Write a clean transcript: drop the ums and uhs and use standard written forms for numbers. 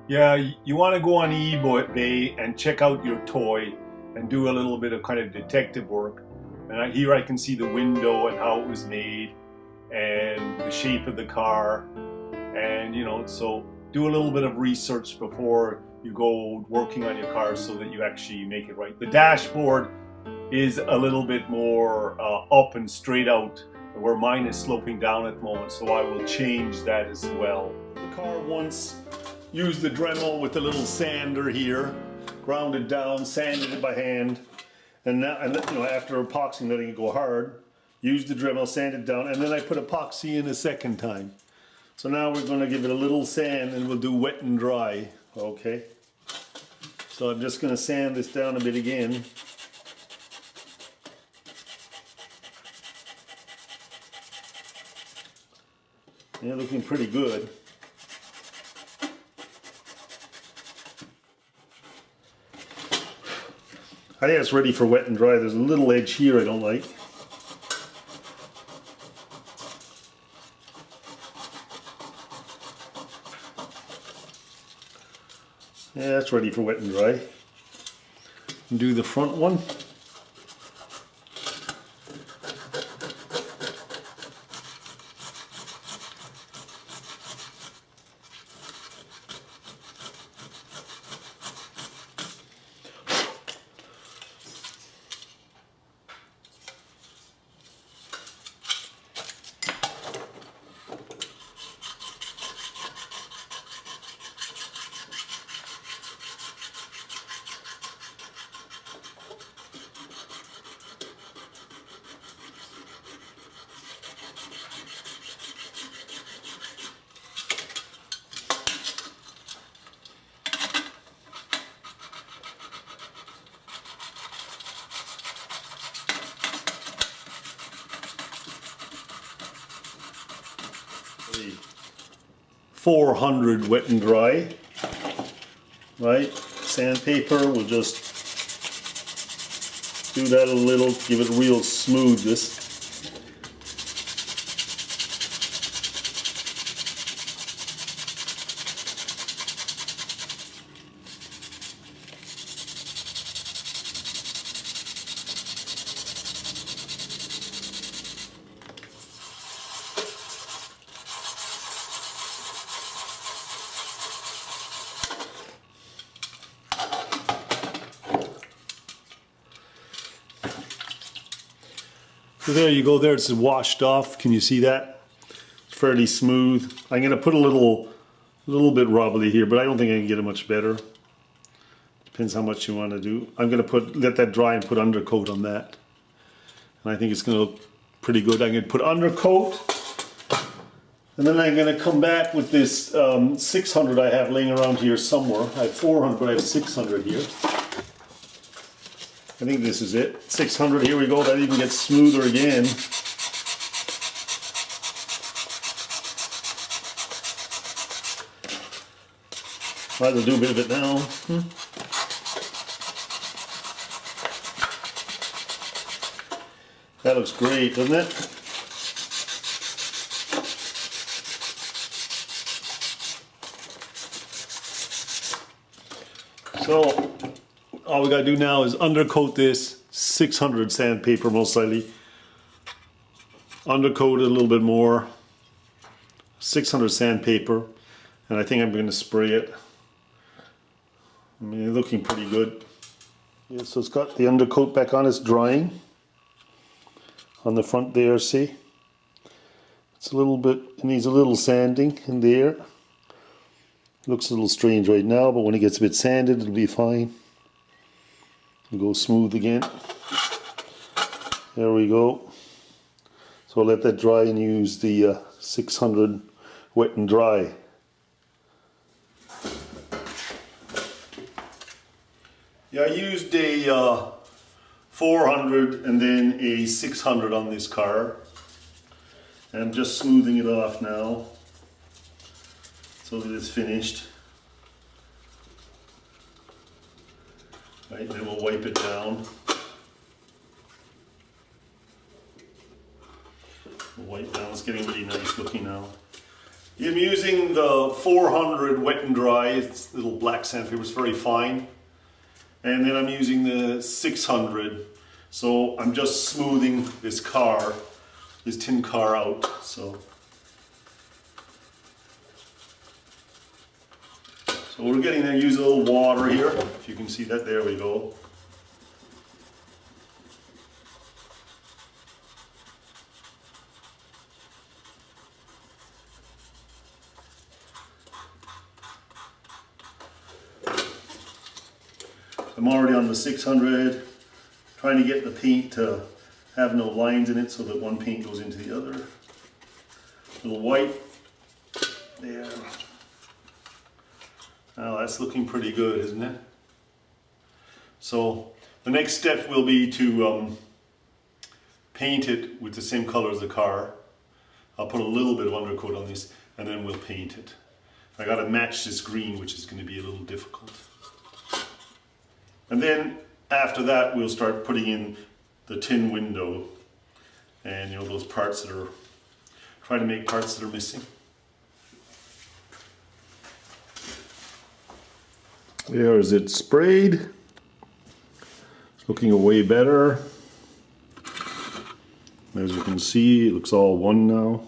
Yeah, you want to go on eBay and check out your toy and do a little bit of kind of detective work. And here I can see the window and how it was made and the shape of the car. And so do a little bit of research before you go working on your car so that you actually make it right. The dashboard is a little bit more up and straight out, where mine is sloping down at the moment, so I will change that as well. The car once used the Dremel with the little sander here, ground it down, sanded it by hand, and now, after epoxying, letting it go hard, used the Dremel, sanded it down, and then I put epoxy in a second time. So now we're going to give it a little sand and we'll do wet and dry, okay? So I'm just going to sand this down a bit again. Yeah, looking pretty good. I think it's ready for wet and dry. There's a little edge here I don't like. Yeah, that's ready for wet and dry. And do the front one. The 400 wet and dry, right? Sandpaper, we'll just do that a little, give it a real smoothness. So there you go, there it's washed off. Can you see that? It's fairly smooth. I'm going to put a little bit rubbly here, but I don't think I can get it much better. Depends how much you want to do. I'm going to let that dry and put undercoat on that. And I think it's going to look pretty good. I'm going to put undercoat. And then I'm going to come back with this 600 I have laying around here somewhere. I have 400, but I have 600 here. I think this is it. 600, here we go. That even gets smoother again. Might as well do a bit of it now. That looks great, doesn't it? So all we gotta do now is undercoat this 600 sandpaper, most likely. Undercoat it a little bit more. 600 sandpaper, and I think I'm going to spray it. I mean, it's looking pretty good. Yeah, so it's got the undercoat back on. It's drying on the front there. See, it's a little bit. It needs a little sanding in there. It looks a little strange right now, but when it gets a bit sanded, it'll be fine. It'll go smooth again. There we go. So I'll let that dry and use the 600 wet and dry. Yeah, I used a 400 and then a 600 on this car. And I'm just smoothing it off now so that it's finished. Right, then we'll wipe it down. We'll wipe down, it's getting really nice looking now. I'm using the 400 wet and dry. It's little black sandpaper. It's very fine. And then I'm using the 600. So I'm just smoothing this tin car out. So we're getting to use a little water here. If you can see that, there we go. I'm already on the 600, trying to get the paint to have no lines in it so that one paint goes into the other. A little white there. Now that's looking pretty good, isn't it? So the next step will be to paint it with the same color as the car. I'll put a little bit of undercoat on this and then we'll paint it. I got to match this green, which is going to be a little difficult. And then after that we'll start putting in the tin window and those parts that are, try to make parts that are missing. There's it sprayed. It's looking way better. As you can see, it looks all one now.